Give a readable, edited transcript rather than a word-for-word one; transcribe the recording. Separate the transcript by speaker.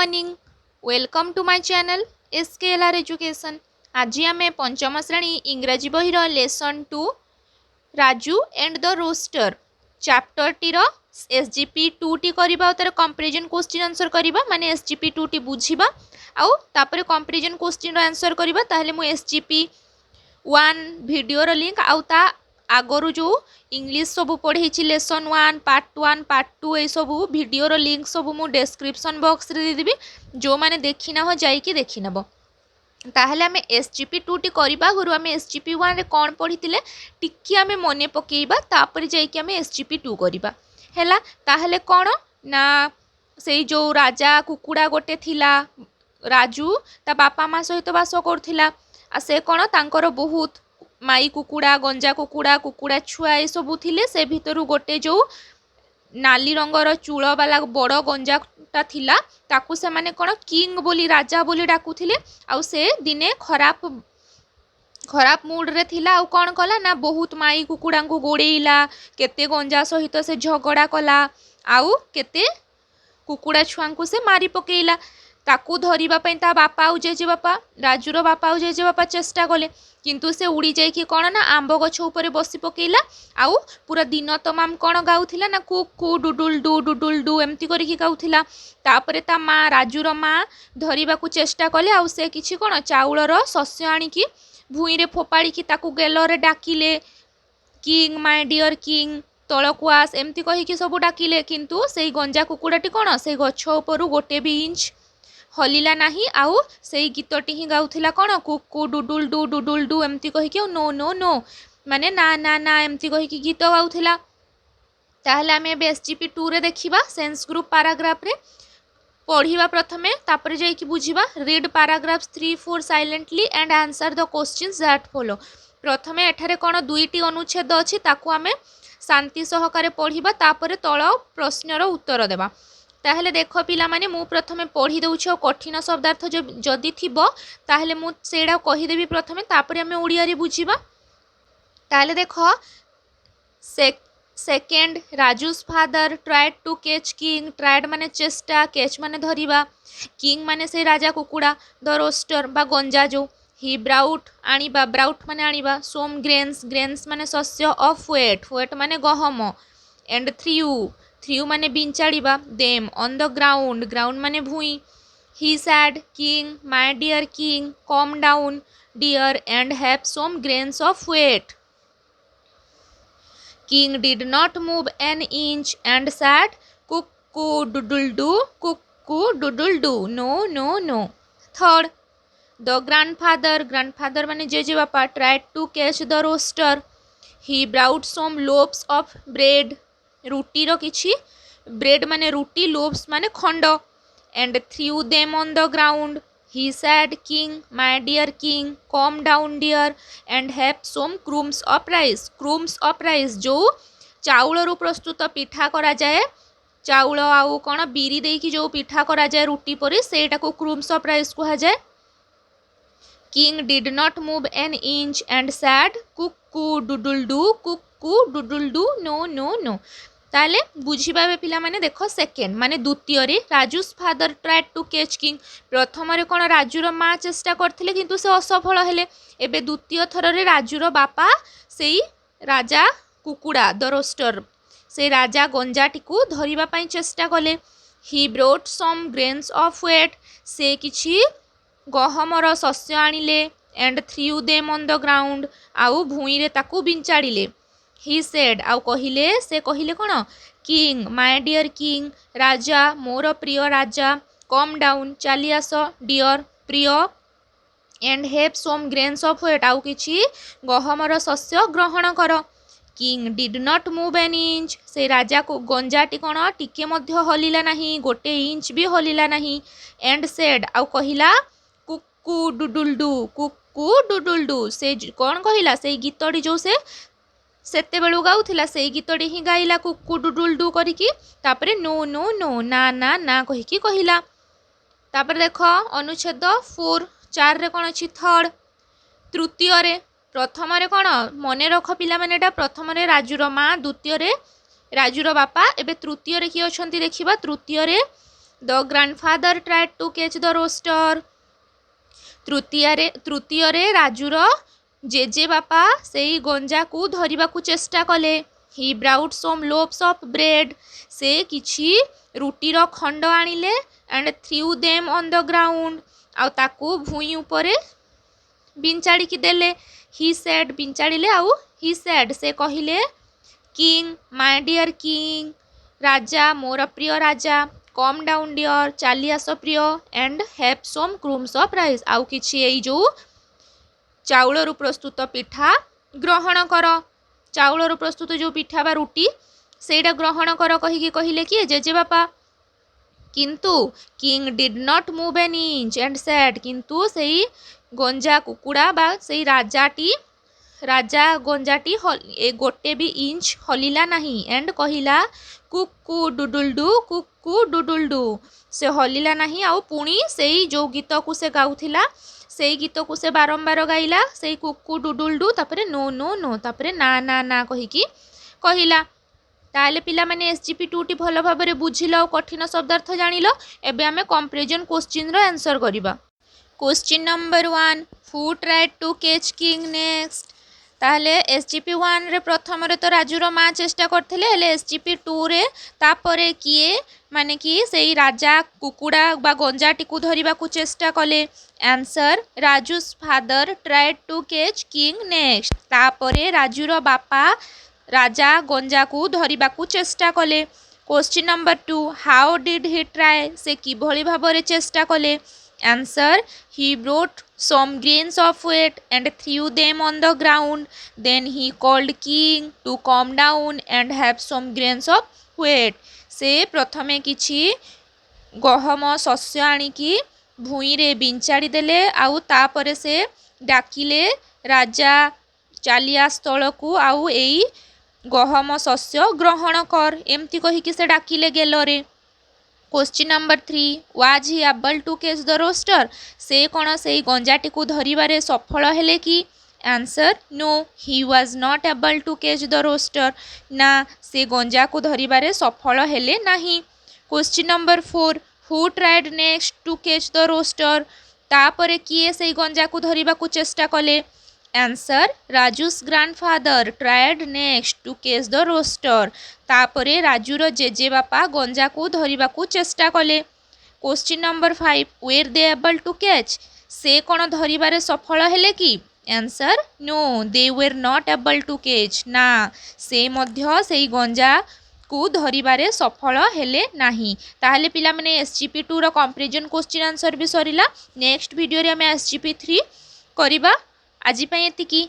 Speaker 1: Morning welcome to my channel SKLR education. आज आम पंचम श्रेणी इंग्राजी बहिर lesson 2 Raju and the rooster chapter टीर एसजीपी 2 टी करबा तार कंपैरिजन क्वेश्चन आंसर करबा माने एसजीपी 2 टी बुझिबा आउ तापर कंपैरिजन क्वेश्चन आंसर करबा ताहले मु एसजीपी 1 वीडियो रो लिंक आउ ता आगरु जो इंग्लिश सबू पढ़े लेसन 1 पार्ट 2 ये सबू वीडियो लिंक सबू मु डिस्क्रिप्शन बॉक्स रे दे देबी। जो माने देखि ना हो जाइकी देखि नबो। ताहले आमे एसजीपी 2 टी करबा गुरु आमे एसजीपी 1 रे कोन पढ़ितिले टिकी आमे मने पकेइबा तापर जाइकी आमे एसजीपी 2 करबा हैला। ताहले कोन ना सेई जो राजा कुकुड़ा गोटे थिला राजू ता बापा माँ सहित बास करथिला आ से कोन तांकर बहुत माई कुकुड़ा गंजा कुकुड़ा कुकुड़ा छुआ ये सबू थिले। से भितरु गोटे जो नाली रंगर चूल वाला बड़ गंजाटा थिला ताकू से माने कोन किंग बोली राजा बोली डाकुथिले। आउ से दिने खराब मूड रे थिला आउ कोन कला ना बहुत माई कुकुड़ा को गोड़ेइला केते गंजा सहित से झगड़ा कला आउ केते कुकुड़ा छुआ को से मारी पकेइला। ताकू धरिबा पई ता बापा आउ जेजे बापा राजूर बापा आउ जेजे बापा चेष्टा कले किंतु से उड़ी जाइकी कौन ना आंब गछ उपरे बसी पकेइला आउ पूरा दिन तमाम कौन गाउथिला ना कुकु डुडुल डू एमती करिकी गाउथिला। तापरे ता माँ राजूर माँ धरिबा को चेष्टा कले आउ से किछि कौन चाउलर शस्य आनिकी भूई रे फोपाड़िकी ताकू गेलरे डाकिले किंग माय डियर किंग तलकू आस एमती कहिकी सब डाकिले किंतु सेई गंजा कुकुड़ाटी कौन से गछ उपरु गोटे भी इंच हलिला नाही आउ सेई गीतटी ही गाउथिला कौन कुकु डुडुल डू एमती कहिकी नो नो नो माने ना ना ना एमती कहिकी गीत गाउथिला। ताहले आमे एसजीपी 2 रे देखिबा सेंस ग्रुप पैराग्राफ रे पढ़िबा प्रथमे तापर जाइकी बुझिबा। Read paragraphs 3-4 silently and answer the questions that follow. प्रथमे एठारे कोन दुईटी अनुच्छेद अछि ताकू आमे शांति सहकारे पढ़िबा तापर तळ प्रश्नर उत्तर देबा। ताहले देख पिला माने मु प्रथमे पढ़ी दउछ कठिन शब्दार्थ जदि थिबो ताहले मु सेडा कहि देबी प्रथमे तापर हमें ओडिया रे बुझिबा। ताहले देख second Raju's father tried to catch king tried माने चेष्टा कैच माने धरिबा किंग माने से राजा कुकुड़ा द रोस्टर बा गंजा जो ही ब्राउट आनिबा ब्राउट माने आनिबा सोम ग्रेन्स माने शस्य ऑफ वेट माने गहम एंड थ्रियू माने बिंचाड़ीबा देम ऑन द ग्राउंड माने भूई he said king my dear king come down dear and have some grains of wheat king did not move an inch and said cock-a-doodle-doo no no no. Third the grandfather माने जेजे बापा tried to catch the rooster he brought some loaves of bread रुटी रो किछि bread माने रुटी loaves माने खंड and threw them on the ground he said king my dear king come down dear and have some crumbs of rice जो चाउल रु प्रस्तुत पिठा करा जाए चाउल आउ कोन बीरी देकी जो पिठा करा जाए रुटी परी सेटा को क्रूम्स ऑफ राइस कहा जाए। King did not move an inch and said cock-a-doodle-doo no no no. ताले बुझिबा पिला माने देखो सेकेंड माने द्वितीय रे Raju's father tried to catch king प्रथम रे कोन राजूर माँ चेष्टा करथिले किंतु से असफल हेले। एबे द्वितीय थर रे राजूर बापा सेई राजा कुकुड़ा द रोस्टर से राजा गंजाटी को धरिबा पई चेष्टा कले। He brought some grains of wheat से किछि गहमर शस्य आनिले and threw them on the ground आउ भूई रे ताकू बिंचाड़िले। ही सेड आउ कहिले से कहिले कोन किंग माय डियर किंग राजा मोर प्रिय राजा कम डाउन चली आस डियर प्रिय and have some grains of wheat आउ किछि गहमर शस्य ग्रहण कर। King did not move an inch से राजा को गंजाटी कोन टिके मध्य हलिला नाही गोटे इंच भी हलिला नाही एंड सेड आउ कहिला कुकू डुडुल डू से कोन कहिला से गीतडी जो सेते बेलू गाउथिला से गीतडी ही गाइला कुकू डुडुल डू करिकी तापरे नो नो नो ना ना ना कहिकी कहिला। तापर देख अनुच्छेद 4 रे कोन अछि थर्ड तृतीय रे प्रथम रे कोन मने रख पिला माने एटा प्रथम रे राजूर माँ द्वितीय रे राजूर बापा एबे तृतीय रे कि अछंती देखिबा। तृतीय रे the grandfather tried to catch the rooster. तृतीय राजुर जेजे बापा से गंजा को धरिबा को चेष्टा कले। He brought some loaves of bread से किछि रुटीर खंड आनिले and threw them on the ground आउ ताकू भूई उपरे बिंचाड़ी की देले। ही सेड बिंचाड़िले आउ ही सेड से कहिले किंग माय डियर किंग राजा मोर प्रिय राजा कम डाउन डियर चली आस प्रिय and have some crumbs of rice आउ किछि एई जो चाउलरू प्रस्तुत पिठा ग्रहण कर। चाउलरू प्रस्तुत जो पिठा बा रुटी सेटा ग्रहण कर कहिकी कहिले कि जेजे बापा। किंतु king did not move an inch and said किंतु सेई गंजा कुकुड़ा बा सेई राजा गंजाटी गोटे भी इंच हलिला नहीं एंड कहिला कुकु डुडुलडू से हलिला नहीं आउ पुणी सेई जो गीत को से गाउथिला सेई गीत को से बारंबार गाइला सेई कुकु डुडुलडू तापरे नो नो नो तापरे ना ना ना कहिकी कहिला। ताले पिला माने SGP2 टी भल भाबरे बुझिलो और कठिन शब्दार्थ जानिलो। एबे आमे कंपैरिजन क्वेश्चन रो आंसर करिबा। Question number 1 who tried to catch king next. ताहले SGP1 रे प्रथम रे तो राजुर माँ चेष्टा करथिले हेले SGP2 रे तापरे किए माने कि सेई राजा कुकुड़ा बा गंजाटी को धरिबा को चेष्टा कले। Answer Raju's father tried to catch king next. तापरे राजुर बापा राजा गंजा को धरिबा को चेष्टा कले। Question number 2 how did he try से किभली भाबरे चेष्टा कले। Answer he brought some grains of wheat and threw them on the ground. Then he called king to come down and have some grains of wheat. से प्रथमे किछि गहम शस्य आनिकी भूई रे बिंचाड़ी देले आउ तापरे से डाकिले राजा चालिया स्थल को आउ एई गहम शस्य ग्रहण कर एमती कहिकी से डाकिले गेलरे। Question number 3 was he able to catch the rooster से कौन से गंजाटी को धरिबारे सफल हेले कि। Answer no he was not able to catch the rooster ना से गंजा को धरिबारे सफल हेले नाही। Question number 4 who tried next to catch the rooster तापरे किए से गंजा को धरिबा को चेष्टा कले। Answer Raju's grandfather tried next to catch the rooster तापरे राजूर जेजे बापा गंजा को धरिबा को चेष्टा कले। Question number 5 were they able to catch से कौन धरिबारे सफल हेले कि। Answer no they were not able to catch ना से मध्य सेई गंजा को धरिबारे सफल हेले नाही। ताहले पिला माने SGP2 रो कंपैरिजन क्वेश्चन आंसर भी सरिला। नेक्स्ट वीडियो रे हमें SGP3 करिबा। आज एतिकी।